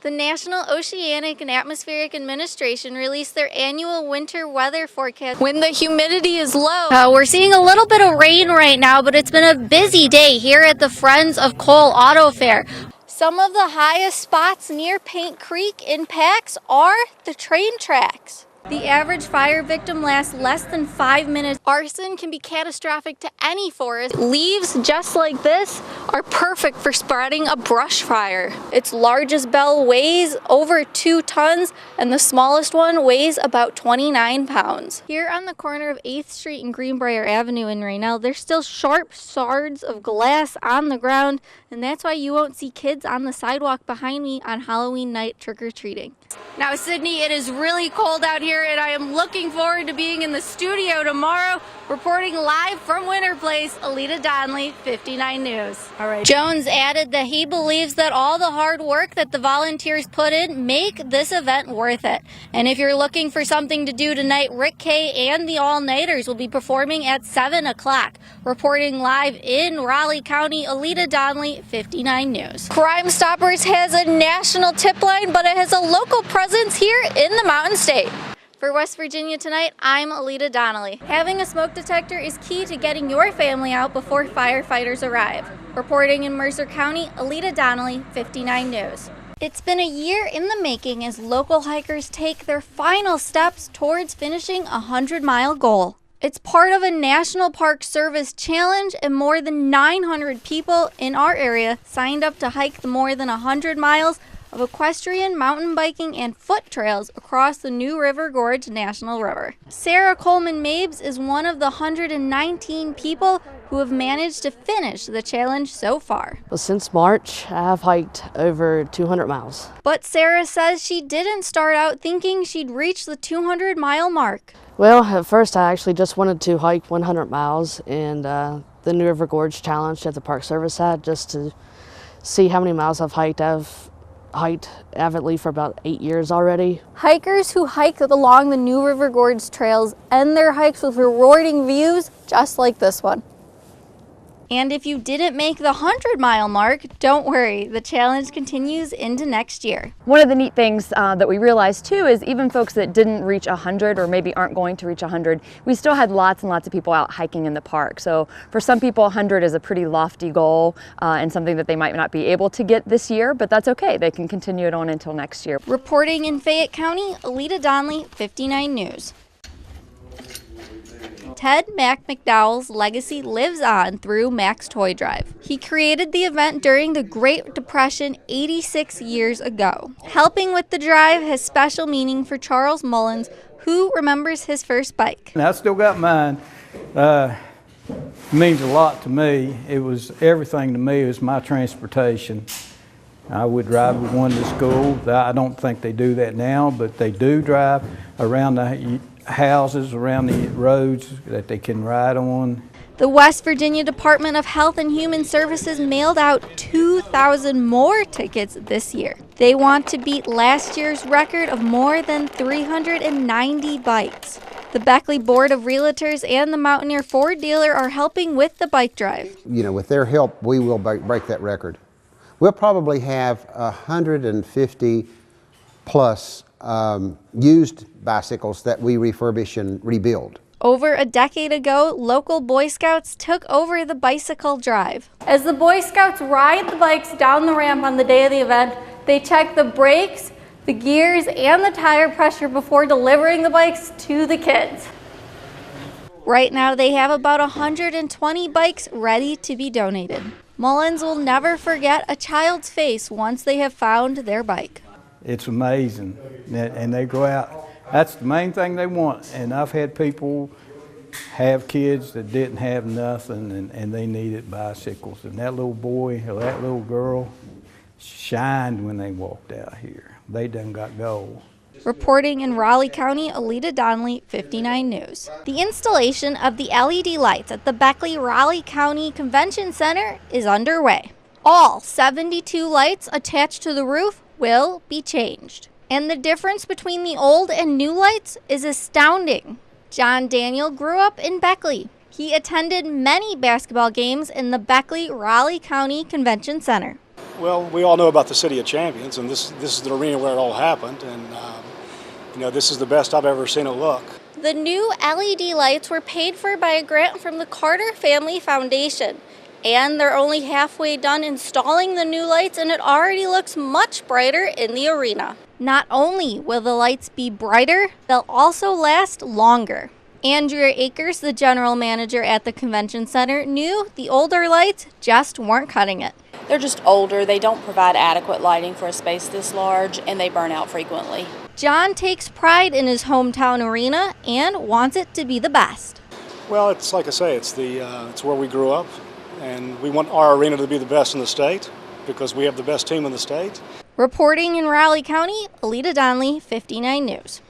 The National Oceanic and Atmospheric Administration released their annual winter weather forecast when the humidity is low. We're seeing a little bit of rain right now, but it's been a busy day here at the Friends of Coal Auto Fair. Some of the highest spots near Paint Creek in Pax are the train tracks. The average fire victim lasts less than 5 minutes. Arson can be catastrophic to any forest. Leaves just like this are perfect for spreading a brush fire. Its largest bell weighs over 2 tons and the smallest one weighs about 29 pounds. Here on the corner of 8th Street and Greenbrier Avenue in Raynell, there's still sharp shards of glass on the ground, and that's why you won't see kids on the sidewalk behind me on Halloween night trick-or-treating. Now, Sydney, it is really cold out here, and I am looking forward to being in the studio tomorrow, reporting live from Winter Place. Alida, Donnelly, 59 News. All right. Jones added that he believes that all the hard work that the volunteers put in make this event worth it. And if you're looking for something to do tonight, Rick Kay and the All-Nighters will be performing at 7 o'clock. Reporting live in Raleigh County, Alida, Donnelly, 59 News. Crime Stoppers has a national tip line, but it has a local presence here in the Mountain State. For West Virginia Tonight, I'm Alida Donnelly. Having a smoke detector is key to getting your family out before firefighters arrive. Reporting in Mercer County, Alida Donnelly, 59 News. It's been a year in the making as local hikers take their final steps towards finishing a 100-mile goal. It's part of a National Park Service challenge, and more than 900 people in our area signed up to hike the more than 100 miles of equestrian, mountain biking, and foot trails across the New River Gorge National River. Sarah Coleman Mabes is one of the 119 people who have managed to finish the challenge so far. Well, since March, I've hiked over 200 miles. But Sarah says she didn't start out thinking she'd reach the 200-mile mark. Well, at first I actually just wanted to hike 100 miles in the New River Gorge Challenge that the Park Service had, just to see how many miles I've hiked. I've hiked avidly for about 8 years already. Hikers who hike along the New River Gorge trails end their hikes with rewarding views just like this one. And if you didn't make the 100-mile mark, don't worry, the challenge continues into next year. One of the neat things that we realized too is even folks that didn't reach 100 or maybe aren't going to reach 100, we still had lots and lots of people out hiking in the park. So for some people, 100 is a pretty lofty goal and something that they might not be able to get this year, but that's okay. They can continue it on until next year. Reporting in Fayette County, Alida Donnelly, 59 News. Ted Mac McDowell's legacy lives on through Mac's Toy Drive. He created the event during the Great Depression 86 years ago. Helping with the drive has special meaning for Charles Mullins, who remembers his first bike. I still got mine. It means a lot to me. It was everything to me. It was my transportation. I would drive with one to school. I don't think they do that now, but they do drive around the houses, around the roads that they can ride on. The West Virginia Department of Health and Human Services mailed out 2,000 more tickets this year. They want to beat last year's record of more than 390 bikes. The Beckley Board of Realtors and the Mountaineer Ford dealer are helping with the bike drive. You know, with their help, we will break that record. We'll probably have 150 plus used bicycles that we refurbish and rebuild. Over a decade ago, local Boy Scouts took over the bicycle drive. As the Boy Scouts ride the bikes down the ramp on the day of the event, they check the brakes, the gears, and the tire pressure before delivering the bikes to the kids. Right now, they have about 120 bikes ready to be donated. Mullins will never forget a child's face once they have found their bike. It's amazing, and they go out. That's the main thing they want. And I've had people have kids that didn't have nothing, and they needed bicycles. And that little boy or that little girl shined when they walked out here. They done got gold. Reporting in Raleigh County, Alida Donnelly, 59 News. The installation of the LED lights at the Beckley-Raleigh County Convention Center is underway. All 72 lights attached to the roof will be changed. And the difference between the old and new lights is astounding. John Daniel grew up in Beckley. He attended many basketball games in the Beckley-Raleigh County Convention Center. Well, we all know about the City of Champions, and this is the arena where it all happened, and you know, this is the best I've ever seen it look. The new LED lights were paid for by a grant from the Carter Family Foundation. And they're only halfway done installing the new lights, and it already looks much brighter in the arena. Not only will the lights be brighter, they'll also last longer. Andrea Akers, the general manager at the convention center, knew the older lights just weren't cutting it. They're just older, they don't provide adequate lighting for a space this large, and they burn out frequently. John takes pride in his hometown arena and wants it to be the best. Well, it's like I say, it's where we grew up, and we want our arena to be the best in the state because we have the best team in the state. Reporting in Raleigh County, Alida Donnelly, 59 News.